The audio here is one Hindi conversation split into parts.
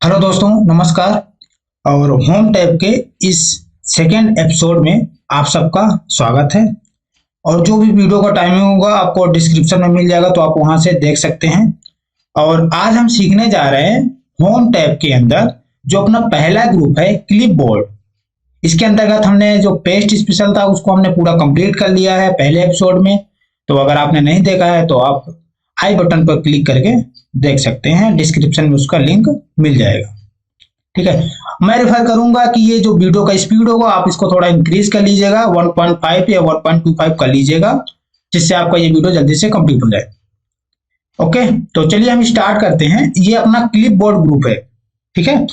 हेलो दोस्तों, नमस्कार। और होम टैब के इस सेकेंड एपिसोड में आप सबका स्वागत है। और जो भी वीडियो का टाइमिंग होगा आपको डिस्क्रिप्शन में मिल जाएगा, तो आप वहां से देख सकते हैं। और आज हम सीखने जा रहे हैं होम टैब के अंदर जो अपना पहला ग्रुप है क्लिप बोर्ड। इसके अंतर्गत हमने जो पेस्ट स्पेशल था उसको हमने पूरा कंप्लीट कर लिया है पहले एपिसोड में। तो अगर आपने नहीं देखा है तो आप आई बटन पर क्लिक करके देख सकते हैं, डिस्क्रिप्शन में उसका लिंक मिल जाएगा। ठीक है, मैं रेफर करूंगा कि ये जो वीडियो का स्पीड होगा आप इसको थोड़ा इंक्रीज कर लीजिएगा, 1.5 या 1.25 कर लीजिएगा, जिससे आपका ये वीडियो जल्दी से कंप्लीट हो जाए। ओके, तो चलिए हम स्टार्ट करते हैं। ये अपना क्लिप बोर्ड ग्रुप है। ठीक है,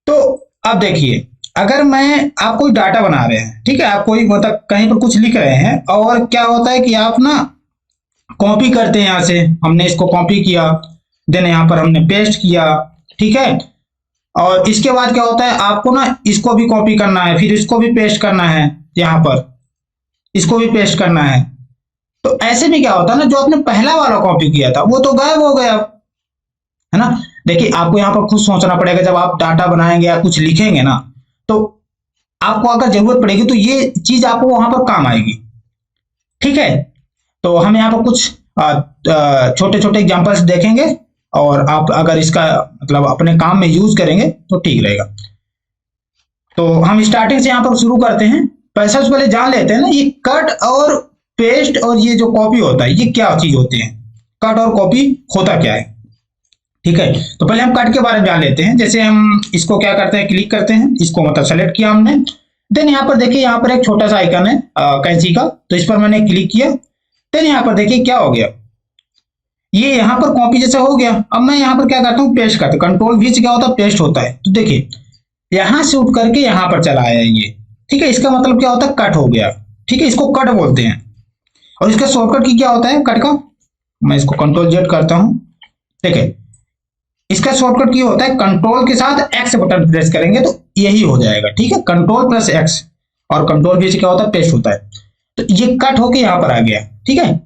तो अब देखिए, अगर मैं आप कोई डाटा बना रहे हैं, ठीक है, आप कोई मतलब कहीं पर कुछ लिख रहे हैं, और क्या होता है कि आप ना कॉपी करते हैं। यहाँ से हमने इसको कॉपी किया, देन यहाँ पर हमने पेस्ट किया। ठीक है, और इसके बाद क्या होता है, आपको ना इसको भी कॉपी करना है, फिर इसको भी पेस्ट करना है, यहाँ पर इसको भी पेस्ट करना है। तो ऐसे में क्या होता है ना, जो आपने पहला वाला कॉपी किया था वो तो गायब हो गया, है ना। देखिए, आपको यहाँ पर खुद सोचना पड़ेगा। जब आप डाटा बनाएंगे या कुछ लिखेंगे ना, तो आपको अगर जरूरत पड़ेगी तो ये चीज आपको वहां पर काम आएगी। ठीक है, तो हम यहाँ पर कुछ छोटे छोटे एग्जांपल्स देखेंगे, और आप अगर इसका मतलब अपने काम में यूज करेंगे तो ठीक रहेगा। तो हम स्टार्टिंग से यहाँ पर शुरू करते हैं। सबसे पहले जान लेते हैं ना, ये कट और पेस्ट और ये जो कॉपी होता है, ये क्या चीज होते हैं। कट और कॉपी होता क्या है। ठीक है, तो पहले हम कट के बारे में जान लेते हैं। जैसे हम इसको क्या करते हैं, क्लिक करते हैं, इसको मतलब सेलेक्ट किया हमने। देन यहाँ पर देखिए, यहाँ पर एक छोटा सा आइकन है कैंची का, तो इस पर मैंने क्लिक किया। देन यहाँ पर देखिए क्या हो गया, ये यहाँ पर कॉपी जैसा हो गया। अब मैं यहाँ पर क्या करता हूँ, पेस्ट करता हूँ। कंट्रोल वी से क्या होता है, पेस्ट होता है। तो देखिए, यहाँ से उठ करके यहाँ पर चला आया ये। ठीक है, इसका मतलब क्या होता है, कट हो गया। ठीक है, इसको कट बोलते हैं। और इसका शॉर्टकट की क्या होता है कट का, मैं इसको कंट्रोल जेड करता हूँ। ठीक है, इसका शॉर्टकट की होता है, कंट्रोल के साथ एक्स बटन प्रेस करेंगे तो यही हो जाएगा। ठीक है, कंट्रोल प्लस एक्स, और कंट्रोल वी से क्या होता है, पेस्ट होता है। तो ये कट होके यहाँ पर आ गया। ठीक है,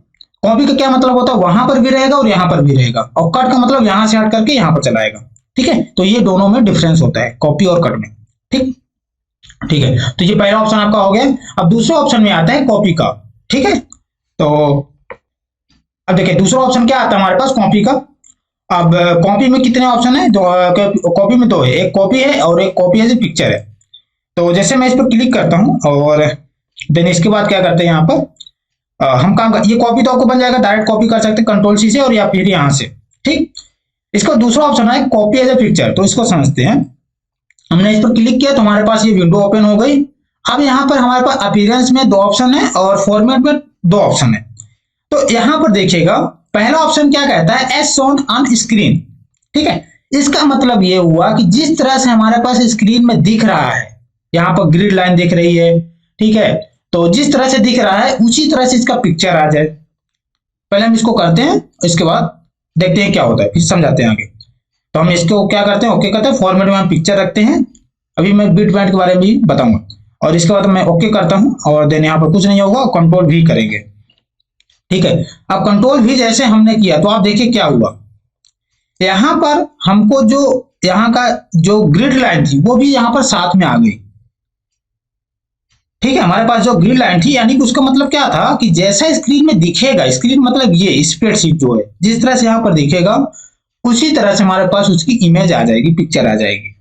कॉपी का क्या मतलब होता है, वहां पर भी रहेगा और यहां पर भी रहेगा। और कट का मतलब यहां से हट करके यहां पर चला आएगा। ठीक है, तो ये दोनों में डिफरेंस होता है, कॉपी और कट में। ठीक ठीक है, तो ये पहला ऑप्शन आपका हो गया। अब दूसरे ऑप्शन में आता है कॉपी का। ठीक है, तो अब देखिए दूसरा ऑप्शन क्या आता है हमारे पास, कॉपी का। अब कॉपी में कितने ऑप्शन है, कॉपी में दो है, एक कॉपी है और एक कॉपी एज ए पिक्चर है। तो जैसे मैं इस पर क्लिक करता हूं, और देन इसके बाद क्या करते हैं, यहाँ पर हम काम कर, ये कॉपी तो आपको बन जाएगा, डायरेक्ट कॉपी कर सकते हैं कंट्रोल सी से, और या फिर यहाँ से। ठीक, इसका दूसरा ऑप्शन है कॉपी एज ए पिक्चर। तो इसको समझते हैं। हमने इस पर क्लिक किया तो हमारे पास ये विंडो ओपन हो गई। अब यहाँ पर हमारे पास अपीयरेंस में दो ऑप्शन है और फॉर्मेट में दो ऑप्शन है। तो यहाँ पर देखिएगा, पहला ऑप्शन क्या कहता है, एज शोन ऑन स्क्रीन। ठीक है, इसका मतलब ये हुआ कि जिस तरह से हमारे पास स्क्रीन में दिख रहा है, यहाँ पर ग्रिड लाइन दिख रही है। ठीक है, तो जिस तरह से दिख रहा है उसी तरह से इसका पिक्चर आ जाए। पहले हम इसको करते हैं, इसके बाद देखते हैं क्या होता है, फिर समझाते हैं आगे। तो हम इसको क्या करते हैं, ओके करते हैं, फॉर्मेट में हम पिक्चर रखते हैं। अभी मैं बिट मैट के बारे में भी बताऊंगा। और इसके बाद मैं ओके करता हूं, और देन यहाँ पर कुछ नहीं होगा, कंट्रोल भी करेंगे। ठीक है, अब कंट्रोल भी जैसे हमने किया तो आप देखिए क्या हुआ, यहाँ पर हमको जो यहाँ का जो ग्रिड लाइन थी वो भी यहाँ पर साथ में आ गई। ठीक है, हमारे पास जो ग्रिड लाइन थी, यानी कि उसका मतलब क्या था कि जैसा स्क्रीन में दिखेगा, स्क्रीन मतलब ये स्प्रेडशीट जो है, जिस तरह से यहाँ पर दिखेगा उसी तरह से हमारे पास उसकी इमेज आ जाएगी, पिक्चर आ जाएगी।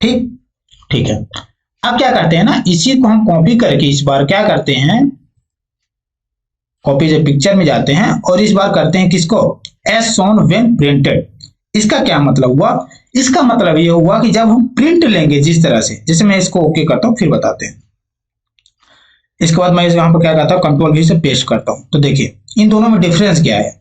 ठीक ठीक है, अब क्या करते हैं ना, इसी को हम कॉपी करके इस बार क्या करते हैं, कॉपी से पिक्चर में जाते हैं, और इस बार करते हैं किसको, एज शोन व्हेन प्रिंटेड। इसका क्या मतलब हुआ, इसका मतलब ये हुआ कि जब हम प्रिंट लेंगे जिस तरह से, जैसे मैं इसको ओके करता हूं फिर बताते हैं। इसके बाद मैं यहाँ पर क्या करता हूँ, कंट्रोल भी से पेस्ट करता हूँ। तो देखिए इन दोनों में डिफरेंस क्या है,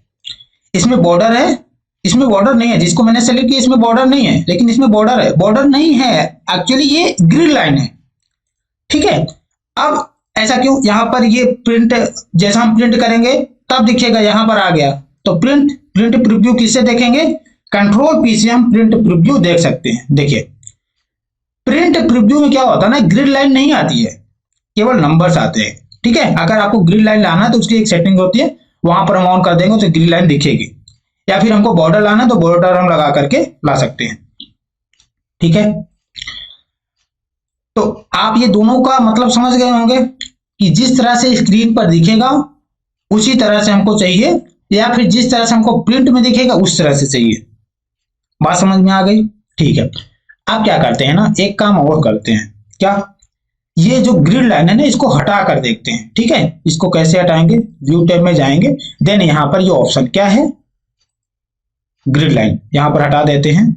इसमें बॉर्डर है, इसमें बॉर्डर नहीं है। जिसको मैंने सेलेक्ट किया इसमें बॉर्डर नहीं है, लेकिन इसमें बॉर्डर है। बॉर्डर नहीं है, एक्चुअली ये ग्रिड लाइन है। ठीक है, अब ऐसा क्यों, यहाँ पर ये प्रिंट, जैसा हम प्रिंट करेंगे तब दिखेगा, यहाँ पर आ गया। तो प्रिंट प्रीव्यू किससे देखेंगे, कंट्रोल पी से हम प्रिंट प्रीव्यू देख सकते हैं। देखिए प्रिंट प्रीव्यू में क्या होता है ना, ग्रिड लाइन नहीं आती है, केवल नंबर्स आते हैं। ठीक है, अगर आपको ग्रिड लाइन लाना है तो उसकी एक सेटिंग होती है, वहां पर हम ऑन कर देंगे तो ग्रिड लाइन दिखेगी। या फिर हमको बॉर्डर लाना है तो बॉर्डर हम लगा करके ला सकते हैं। ठीक है, तो आप ये दोनों का मतलब समझ गए होंगे कि जिस तरह से स्क्रीन पर दिखेगा उसी तरह से हमको चाहिए, या फिर जिस तरह से हमको प्रिंट में दिखेगा उस तरह से चाहिए। बात समझ में आ गई? ठीक है, आप क्या करते हैं ना, एक काम और करते हैं, क्या, ये जो ग्रिड लाइन है ना इसको हटा कर देखते हैं। ठीक है, इसको कैसे हटाएंगे, व्यू टैब में जाएंगे, देन यहां पर ये ऑप्शन क्या है, ग्रिड लाइन, यहां पर हटा देते हैं।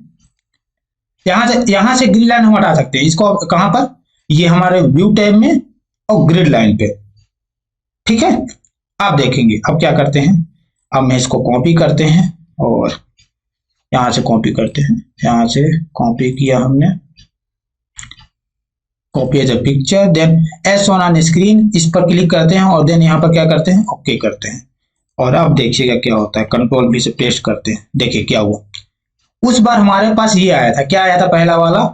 यहां से ग्रिड लाइन हम हटा सकते हैं, इसको कहां पर, ये हमारे व्यू टैब में और ग्रिड लाइन पे। ठीक है, आप देखेंगे अब क्या करते हैं, अब मैं इसको कॉपी करते हैं और यहां से कॉपी करते हैं, यहां से कॉपी किया हमने, copy as a picture, then as on screen, इस पर क्लिक करते हैं और देन यहाँ पर क्या करते हैं, ओके करते हैं। और अब देखिएगा क्या होता है, कंट्रोल भी से पेस्ट करते हैं, देखिए क्या हुआ। उस बार हमारे पास ये आया था, क्या आया था, पहला वाला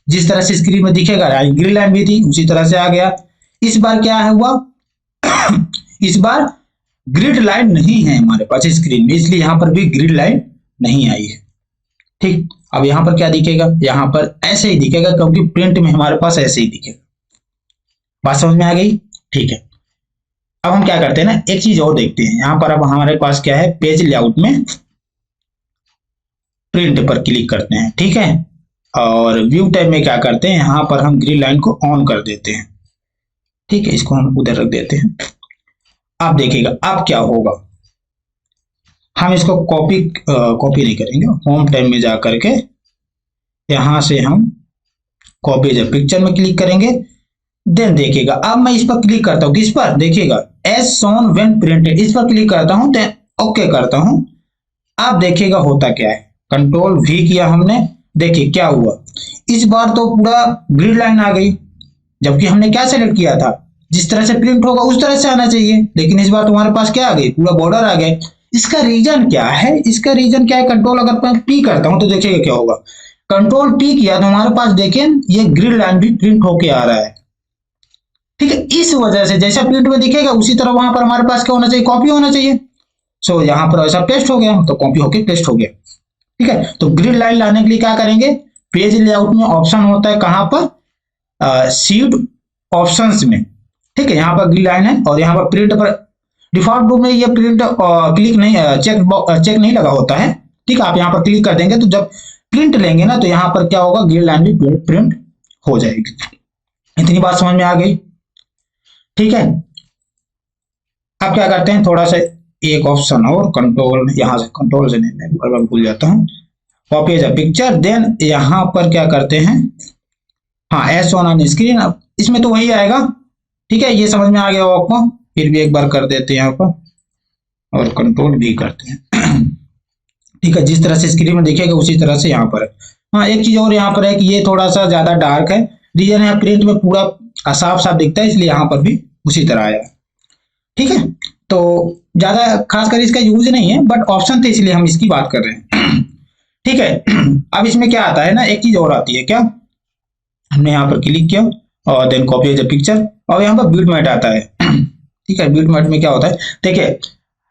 जिस तरह से स्क्रीन में दिखेगा ग्रिड लाइन भी थी उसी तरह से आ गया। इस बार क्या है हुआ इस बार ग्रिड लाइन नहीं है हमारे पास स्क्रीन में, इसलिए यहाँ पर भी ग्रिड लाइन नहीं आई है। ठीक, अब यहां पर क्या दिखेगा, यहां पर ऐसे ही दिखेगा क्योंकि प्रिंट में हमारे पास ऐसे ही दिखेगा। बात समझ में आ गई? ठीक है, अब हम क्या करते हैं ना, एक चीज और देखते हैं, यहां पर अब हमारे पास क्या है, पेज लेआउट में प्रिंट पर क्लिक करते हैं। ठीक है, और व्यू टैब में क्या करते हैं, यहां पर हम ग्रिड लाइन को ऑन कर देते हैं। ठीक है, इसको हम उधर रख देते हैं। अब देखिएगा अब क्या होगा, हम इसको कॉपी नहीं करेंगे, होम टैब में जा करके यहां से हम कॉपी एज पिक्चर में क्लिक करेंगे, देन देखिएगा अब मैं इस पर क्लिक करता हूं, किस पर, देखिएगा एज शोन व्हेन प्रिंटेड, इस पर क्लिक करता हूं, देन ओके करता हूं। अब देखिएगा होता क्या है, कंट्रोल V किया हमने, देखिए क्या हुआ, इस बार तो पूरा ग्रिड लाइन आ गई, जबकि हमने क्या सेलेक्ट किया था, जिस तरह से प्रिंट होगा उस तरह से आना चाहिए, लेकिन इस बार तुम्हारे पास क्या आ गई, पूरा बॉर्डर आ गया। इसका रीजन क्या है, इसका रीजन क्या है, कंट्रोल अगर मैं P करता हूं तो देखिएगा क्या होगा, कंट्रोल P किया तो हमारे पास देखिए ये ग्रिड लाइन भी प्रिंट होके आ रहा है। ठीक है, इस वजह से जैसा प्रिंट में दिखेगा उसी तरह वहां पर हमारे पास क्या होना चाहिए, कॉपी होना चाहिए। सो यहाँ पर ऐसा पेस्ट हो गया तो कॉपी होके पेस्ट हो गया। ठीक है, तो ग्रिड लाइन लाने के लिए क्या करेंगे, पेज लेआउट में ऑप्शन होता है कहां पर, शीट ऑप्शंस में। ठीक है, यहाँ पर ग्रिड लाइन है और यहाँ पर प्रिंट पर डिफॉल्ट रूप में ये प्रिंट क्लिक नहीं, चेक नहीं लगा होता है। ठीक है, आप यहाँ पर क्लिक कर देंगे तो जब प्रिंट लेंगे ना तो यहाँ पर क्या होगा, ग्रिड लाइन भी प्रिंट हो जाएगी। इतनी बात समझ में आ गई? ठीक है, अब क्या करते हैं, थोड़ा सा एक ऑप्शन और, कंट्रोल, यहां से कंट्रोल से नहीं, मैं भूल जाता हूँ, copy as a picture, then यहां पर क्या करते हैं, हाँ एस ऑन स्क्रीन, अब इसमें तो वही आएगा। ठीक है, ये समझ में आ गया आपको, फिर भी एक बार कर देते हैं यहाँ पर और कंट्रोल भी करते हैं। ठीक है, जिस तरह से स्क्रीन में दिखेगा उसी तरह से यहाँ पर है। हाँ, एक चीज और यहाँ पर है कि ये थोड़ा सा ज्यादा डार्क है, रीजन है प्रिंट में पूरा साफ साफ दिखता है, इसलिए यहाँ पर भी उसी तरह आया। ठीक है, तो ज्यादा खासकर इसका यूज नहीं है, बट ऑप्शन थे इसलिए हम इसकी बात कर रहे हैं। ठीक है, अब इसमें क्या आता है ना, एक चीज और आती है, क्या, हमने यहाँ पर क्लिक किया और then copy as a picture, और यहाँ पर बिटमैप आता है। ठीक है, बिटमैप में क्या होता है, देखिए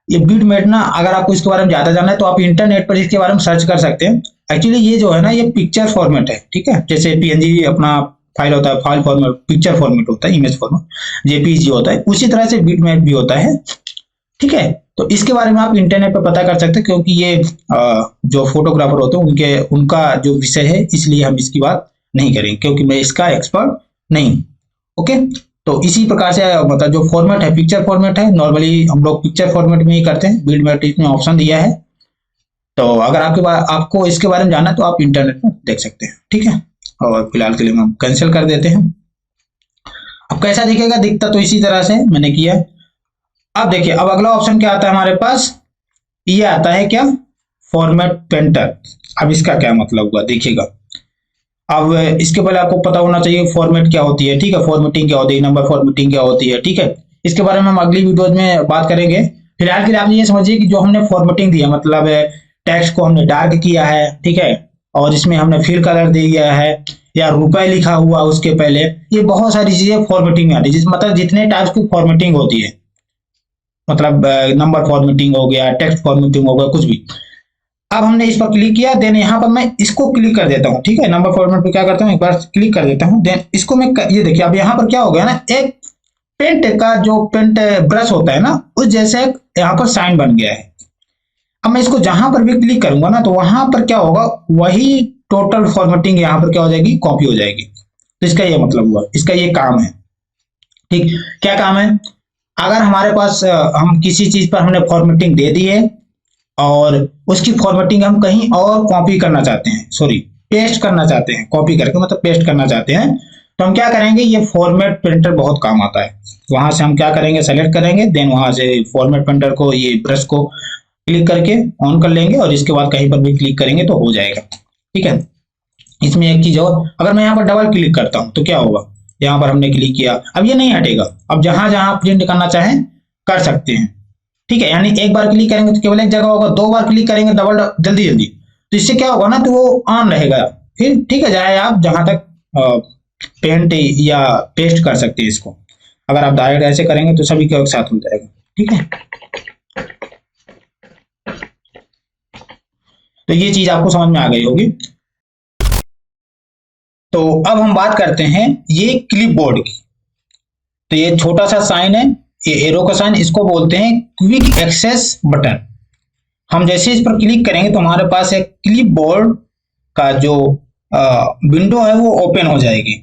ये बिटमैप ना, अगर आपको इसके बारे में ज्यादा जानना है तो आप इंटरनेट पर इसके बारे में सर्च कर सकते हैं। एक्चुअली ये जो है ना, ये पिक्चर फॉर्मेट है। ठीक है, जैसे PNG अपना फाइल होता है, फाइल फॉर्मेट, पिक्चर फॉर्मेट होता है, इमेज फॉर्मेट JPG होता है, उसी तरह से बिटमैप भी होता है। ठीक है, तो इसके बारे में आप इंटरनेट पर पता कर सकते हैं, क्योंकि ये जो फोटोग्राफर होते हैं उनका जो विषय है, इसलिए हम इसकी बात नहीं करेंगे, क्योंकि मैं इसका एक्सपर्ट नहीं। ओके, तो इसी प्रकार से मतलब जो फॉर्मेट है, पिक्चर फॉर्मेट है, नॉर्मली हम लोग पिक्चर फॉर्मेट में ही करते हैं। बिटमैप इसमें ऑप्शन दिया है, तो अगर आपको इसके बारे में जानना है तो आप इंटरनेट में देख सकते हैं। ठीक है, और फिलहाल के लिए हम कैंसिल कर देते हैं। अब कैसा दिखेगा, दिखता तो इसी तरह से मैंने किया। अब देखिए, अब अगला ऑप्शन क्या आता है हमारे पास, ये आता है क्या, फॉर्मेट पेंटर। अब इसका क्या मतलब हुआ, देखिएगा, अब इसके पहले आपको पता होना चाहिए फॉर्मेट क्या होती है। ठीक है, फॉर्मेटिंग क्या होती है, नंबर फॉर्मेटिंग क्या होती है। ठीक है, इसके बारे में हम अगली वीडियोज में बात करेंगे। फिलहाल के लिए आप ये समझिए कि जो हमने फॉर्मेटिंग दिया, मतलब टेक्स्ट को हमने डार्क किया है। ठीक है, और इसमें हमने फिल कलर दिया है, या रुपए लिखा हुआ उसके पहले, ये बहुत सारी चीजें फॉर्मेटिंग में आती है। मतलब जितने टाइप्स की फॉर्मेटिंग होती है, मतलब नंबर फॉर्मेटिंग हो गया, टेक्स्ट फॉर्मेटिंग हो गया, कुछ भी, अब हमने इस पर क्लिक किया, देन यहाँ पर मैं इसको क्लिक कर देता हूँ, ठीक है। नंबर फॉर्मेट पे क्या करता हूँ, एक बार क्लिक कर देता हूँ, देन इसको मैं ये देखिए अब यहाँ पर क्या हो गया ना, एक पेंट का जो पेंट ब्रश होता है ना उस जैसे एक यहाँ पर साइन बन गया है। अब मैं इसको जहां पर भी क्लिक करूंगा ना तो वहां पर क्या होगा, वही टोटल फॉर्मेटिंग यहाँ पर क्या हो जाएगी, कॉपी हो जाएगी। तो इसका ये मतलब हुआ, इसका ये काम है। ठीक, क्या काम है, अगर हमारे पास हम किसी चीज पर हमने फॉर्मेटिंग दे दी है और उसकी फॉर्मेटिंग हम कहीं और कॉपी करना चाहते हैं, सॉरी पेस्ट करना चाहते हैं, कॉपी करके मतलब पेस्ट करना चाहते हैं, तो हम क्या करेंगे, ये फॉर्मेट प्रिंटर बहुत काम आता है। वहां से हम क्या करेंगे, सेलेक्ट करेंगे, देन वहां से फॉर्मेट प्रिंटर को, ये ब्रश को क्लिक करके ऑन कर लेंगे और इसके बाद कहीं पर भी क्लिक करेंगे तो हो जाएगा। ठीक है, इसमें एक चीज और, अगर मैं यहाँ पर डबल क्लिक करता हूं तो क्या होगा, यहाँ पर हमने क्लिक किया, अब ये नहीं हटेगा, अब जहां जहां प्रिंट करना चाहें कर सकते हैं। ठीक है, यानी एक बार क्लिक करेंगे तो केवल एक जगह होगा, दो बार क्लिक करेंगे डबल जल्दी जल्दी, तो इससे क्या होगा ना, तो वो ऑन रहेगा फिर। ठीक है, चाहे आप जहां तक पेंट या पेस्ट कर सकते हैं इसको, अगर आप डायरेक्ट ऐसे करेंगे तो सभी के साथ हो जाएगा। ठीक है, तो ये चीज आपको समझ में आ गई होगी। तो अब हम बात करते हैं ये क्लिपबोर्ड की। तो ये छोटा सा साइन है, ये एरो का साइन, इसको बोलते हैं क्विक एक्सेस बटन। हम जैसे इस पर क्लिक करेंगे तो हमारे पास एक क्लिपबोर्ड का जो विंडो है वो ओपन हो जाएगी।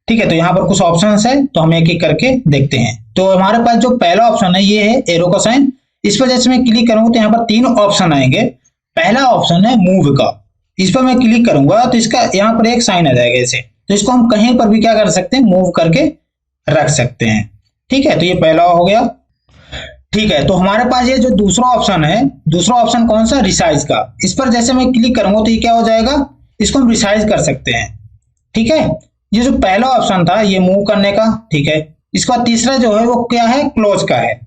ठीक है, तो यहाँ पर कुछ ऑप्शंस है तो हम एक एक करके देखते हैं। तो हमारे पास जो पहला ऑप्शन है ये है एरो का साइन, इस पर जैसे मैं क्लिक करूंगा तो यहाँ पर तीन ऑप्शन आएंगे। पहला ऑप्शन है मूव का, इस पर मैं क्लिक करूंगा तो इसका यहाँ पर एक साइन आ जाएगा ऐसे, तो इसको हम कहीं पर भी क्या कर सकते हैं, मूव करके रख सकते हैं। ठीक है, तो ये पहला हो गया। ठीक है, तो हमारे पास ये जो दूसरा ऑप्शन है, दूसरा ऑप्शन कौन सा, रिसाइज का, इस पर जैसे मैं क्लिक करूंगा तो ये क्या हो जाएगा, इसको हम रिसाइज कर सकते हैं। ठीक है, ये जो पहला ऑप्शन था ये मूव करने का। ठीक है, इसके बाद तीसरा जो है वो क्या है, क्लोज का है,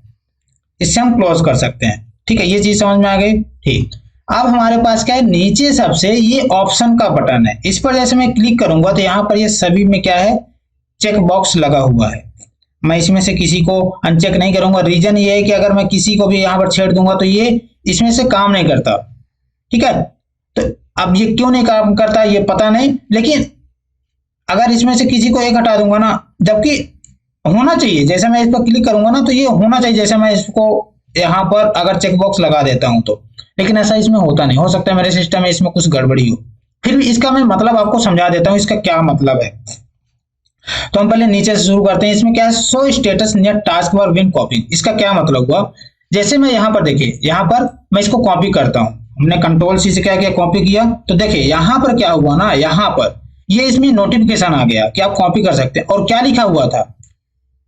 इससे हम क्लोज कर सकते हैं। ठीक है, ये चीज समझ में आ गई। ठीक, अब हमारे पास क्या है, नीचे सबसे ये ऑप्शन का बटन है, इस पर जैसे मैं क्लिक करूंगा तो यहाँ पर ये सभी में क्या है, चेक बॉक्स लगा हुआ है। मैं इसमें से किसी को अनचेक नहीं करूंगा, रीजन ये है कि अगर मैं किसी को भी यहाँ पर छेड़ दूंगा तो ये इसमें से काम नहीं करता। ठीक है, तो अब ये क्यों नहीं काम करता ये पता नहीं, लेकिन अगर इसमें से किसी को एक हटा दूंगा ना, जबकि होना चाहिए, जैसे मैं इस पर क्लिक करूंगा ना तो ये होना चाहिए, जैसे मैं इसको यहाँ पर अगर चेकबॉक्स लगा देता हूं तो, लेकिन ऐसा इसमें होता नहीं। हो सकता है मेरे सिस्टम में इसमें कुछ गड़बड़ी हो, फिर भी इसका मैं मतलब आपको समझा देता हूँ इसका क्या मतलब है। तो हम पहले नीचे से शुरू करते हैं। इसमें क्या है, show status near task bar when कॉपिंग, इसका क्या मतलब हुआ, जैसे मैं यहाँ पर देखिए, यहाँ पर मैं इसको कॉपी करता हूँ, हमने कंट्रोल सी से क्या किया, कॉपी किया, तो देखिए यहाँ पर क्या हुआ ना, यहाँ पर ये इसमें नोटिफिकेशन आ गया कि आप कॉपी कर सकते हैं, और क्या लिखा हुआ था,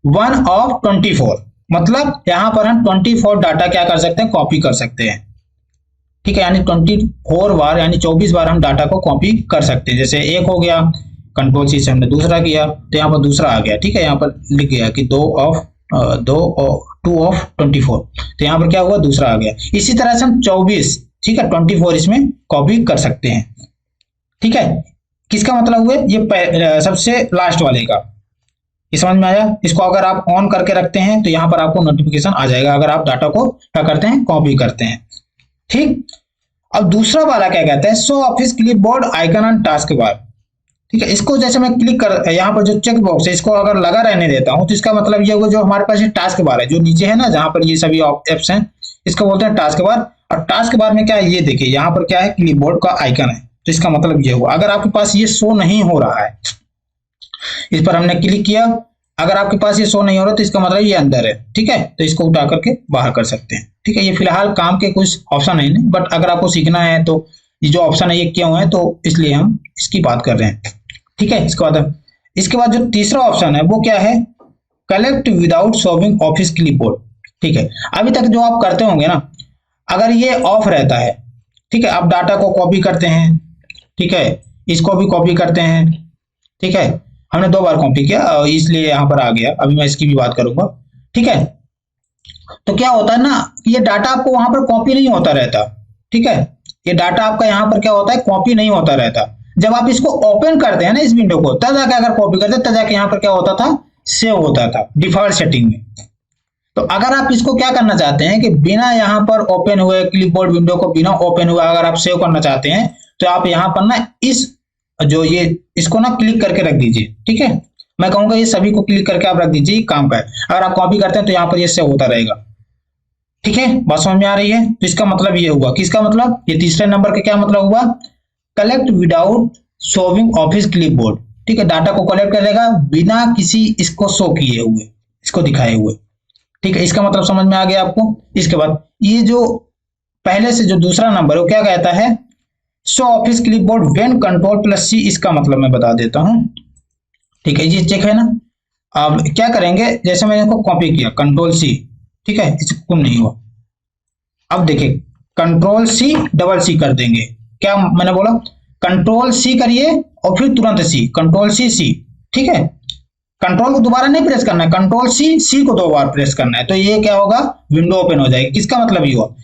1 of 24, मतलब यहाँ पर हम 24 डाटा क्या कर सकते हैं, कॉपी कर सकते हैं। ठीक है, यानी 24 बार, यानी 24 बार हम डाटा को कॉपी कर सकते हैं। जैसे एक हो गया, कंट्रोल सी से हमने दूसरा किया तो यहाँ पर दूसरा आ गया। ठीक है, यहाँ पर लिख गया कि 2 of 24, तो यहाँ पर क्या हुआ, दूसरा आ गया। इसी तरह से हम 24, ठीक है, 24 इसमें कॉपी कर सकते हैं। ठीक है, किसका मतलब हुआ, ये सबसे लास्ट वाले का, ये समझ में आया। इसको अगर आप ऑन करके रखते हैं तो यहाँ पर आपको नोटिफिकेशन आ जाएगा अगर आप डाटा को क्या करते हैं, कॉपी करते हैं। ठीक, अब दूसरा वाला क्या कहता है, show office clipboard icon on task bar. ठीक है, इसको जैसे मैं क्लिक कर, यहाँ पर जो चेक बॉक्स है इसको अगर लगा रहने देता हूँ तो इसका मतलब ये हुआ, जो हमारे पास ये टास्क बार है जो नीचे है ना, जहां पर ये सभी एप्स हैं, इसको बोलते हैं टास्क बार। और टास्क बार में क्या है, ये देखिए यहाँ पर क्या है, क्लिपबोर्ड का आइकन है, तो इसका मतलब ये हुआ, अगर आपके पास ये शो नहीं हो रहा है, इस पर हमने क्लिक किया, अगर आपके पास ये शो नहीं हो रहा तो इसका मतलब ये अंदर है। ठीक है, तो इसको उठा करके बाहर कर सकते हैं। ठीक है, ये फिलहाल काम के कुछ ऑप्शन है नहीं, बट अगर आपको सीखना है तो ये जो ऑप्शन है ये क्यों है, तो इसलिए हम इसकी बात कर रहे हैं। ठीक है, इसके बाद जो तीसरा ऑप्शन है वो क्या है, collect without showing office clipboard. ठीक है, अभी तक जो आप करते होंगे ना, अगर ये ऑफ रहता है, ठीक है, आप डाटा को कॉपी करते हैं, ठीक है, इसको भी कॉपी करते हैं। ठीक है, हमने 2 बार कॉपी किया इसलिए यहाँ पर आ गया, अभी मैं इसकी भी बात करूंगा। ठीक है, तो क्या होता है ना, ये डाटा आपको वहां पर कॉपी नहीं होता रहता। ठीक है, ये डाटा आपका यहाँ पर क्या होता है, कॉपी नहीं होता रहता। जब आप इसको ओपन करते हैं ना इस विंडो को, तब जाके अगर कॉपी करते तब जाके यहाँ पर क्या होता था, सेव होता था डिफॉल्ट सेटिंग में। तो अगर आप इसको क्या करना चाहते हैं कि बिना यहाँ पर ओपन हुए क्लिपबोर्ड विंडो को बिना ओपन हुए अगर आप सेव करना चाहते हैं तो आप यहाँ पर ना इस जो ये इसको ना क्लिक करके रख दीजिए। ठीक है, मैं कहूंगा ये सभी को क्लिक करके आप रख दीजिए, काम का है। अगर आप कॉपी करते हैं तो यहाँ पर ये सेव होता रहेगा। ठीक है, बात समझ में आ रही है? तो इसका मतलब ये हुआ, किसका मतलब, ये तीसरे नंबर का क्या मतलब हुआ, collect without showing office clipboard. ठीक है, डाटा को कलेक्ट करेगा बिना किसी इसको शो किए हुए, इसको दिखाए हुए। ठीक है, इसका मतलब समझ में आ गया आपको। इसके बाद ये जो पहले से जो दूसरा नंबर है वो क्या कहता है, show office clipboard when control plus C, इसका मतलब मैं बता देता हूं। ठीक है, ये चेक है ना। अब क्या करेंगे, जैसे मैंने इसको कॉपी किया कंट्रोल सी, ठीक है, इसको नहीं हुआ। अब देखिए कंट्रोल सी डबल सी कर देंगे, क्या मैंने बोला, कंट्रोल सी करिए और फिर तुरंत सी, कंट्रोल सी सी। ठीक है, कंट्रोल को दोबारा नहीं प्रेस करना है, कंट्रोल सी सी को 2 बार प्रेस करना है, तो ये क्या होगा, विंडो ओपन हो जाएगी। किसका मतलब ये हुआ,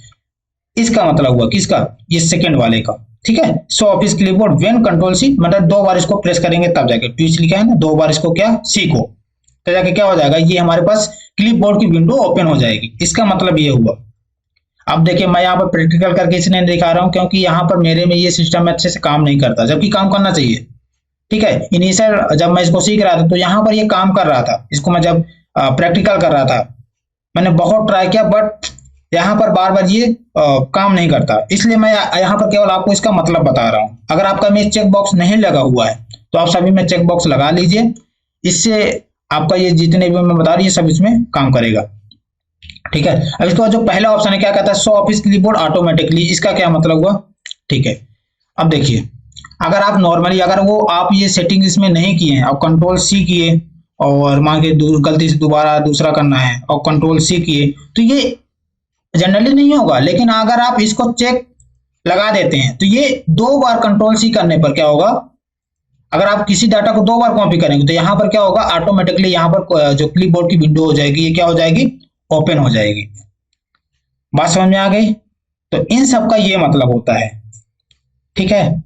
इसका मतलब हुआ किसका, ये सेकंड वाले का। ठीक है, so office clipboard when control C, मतलब 2 बार इसको प्रेस करेंगे तब जाके, ट्विच लिखा है ना, 2 बार इसको क्या, सी को, तो जाके क्या हो जाएगा, ये हमारे पास क्लिपबोर्ड की विंडो ओपन हो जाएगी। इसका मतलब ये हुआ। अब देखिए मैं यहाँ पर प्रैक्टिकल करके इसलिए दिखा रहा हूँ क्योंकि यहाँ पर मेरे में ये सिस्टम अच्छे से काम नहीं करता, जबकि काम करना चाहिए। ठीक है, इनिशियल जब मैं इसको सीख रहा था तो यहाँ पर ये काम कर रहा था, इसको मैं जब प्रैक्टिकल कर रहा था मैंने बहुत ट्राई किया, बट यहाँ पर बार बार ये काम नहीं करता, इसलिए मैं यहाँ पर केवल आपको इसका मतलब बता रहा हूँ। अगर आपका में चेक बॉक्स नहीं लगा हुआ है तो आप सभी में चेक बॉक्स लगा लीजिए, इससे आपका ये जितने भी मैं बता रही है सब इसमें काम करेगा। ठीक है, अब इसके बाद जो पहला ऑप्शन है क्या कहता है, शो ऑफिस क्लिपबोर्ड ऑटोमेटिकली, इसका क्या मतलब हुआ। ठीक है, अब देखिए अगर आप नॉर्मली अगर वो आप ये सेटिंग इसमें नहीं किए हैं, आप कंट्रोल सी किए और मान के गलती से दोबारा दूसरा करना है और कंट्रोल सी किए तो ये जनरली नहीं होगा, लेकिन अगर आप इसको चेक लगा देते हैं तो ये 2 बार कंट्रोल सी करने पर क्या होगा, अगर आप किसी डाटा को 2 बार कॉपी करेंगे तो यहाँ पर क्या होगा, ऑटोमेटिकली यहाँ पर जो क्लिपबोर्ड की विंडो हो जाएगी ये क्या हो जाएगी, ओपन हो जाएगी। बात समझ में आ गई। तो इन सब का ये मतलब होता है। ठीक है,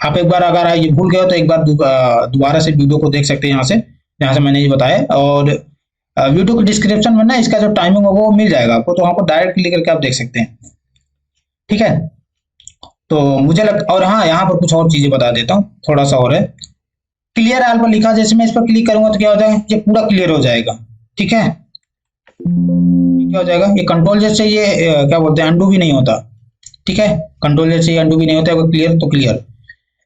आप एक बार अगर ये भूल गए हो तो एक बार दोबारा से वीडियो को देख सकते हैं यहाँ से मैंने ये बताया, और वीडियो के डिस्क्रिप्शन में ना इसका जो टाइमिंग होगा वो मिल जाएगा आपको, तो वहां पर डायरेक्ट क्लिक करके आप देख सकते हैं। ठीक है, तो मुझे और हाँ यहाँ पर कुछ और चीजें बता देता हूँ, थोड़ा सा और है। क्लियर ऑल पर लिखा, जैसे मैं इस पर क्लिक करूंगा तो क्या हो जाएगा, ये पूरा क्लियर हो जाएगा। ठीक है, क्या हो जाएगा, ये कंट्रोल जैसे ये क्या बोलते हैं, अंडू भी नहीं होता। ठीक है, कंट्रोल जैसे ये अंडू भी नहीं होता, अगर क्लियर तो क्लियर।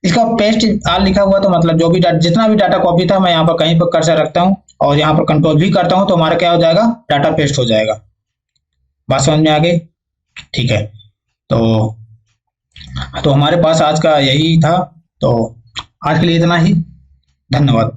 इसका पेस्ट आल लिखा हुआ तो मतलब जो भी जितना भी डाटा कॉपी था मैं यहाँ पर कहीं पर कर्सर रखता हूँ और यहाँ पर कंट्रोल भी करता हूँ तो हमारा क्या हो जाएगा, डाटा पेस्ट हो जाएगा। बात समझ में आ गई। ठीक है, तो हमारे पास आज का यही था, तो आज के लिए इतना ही, धन्यवाद।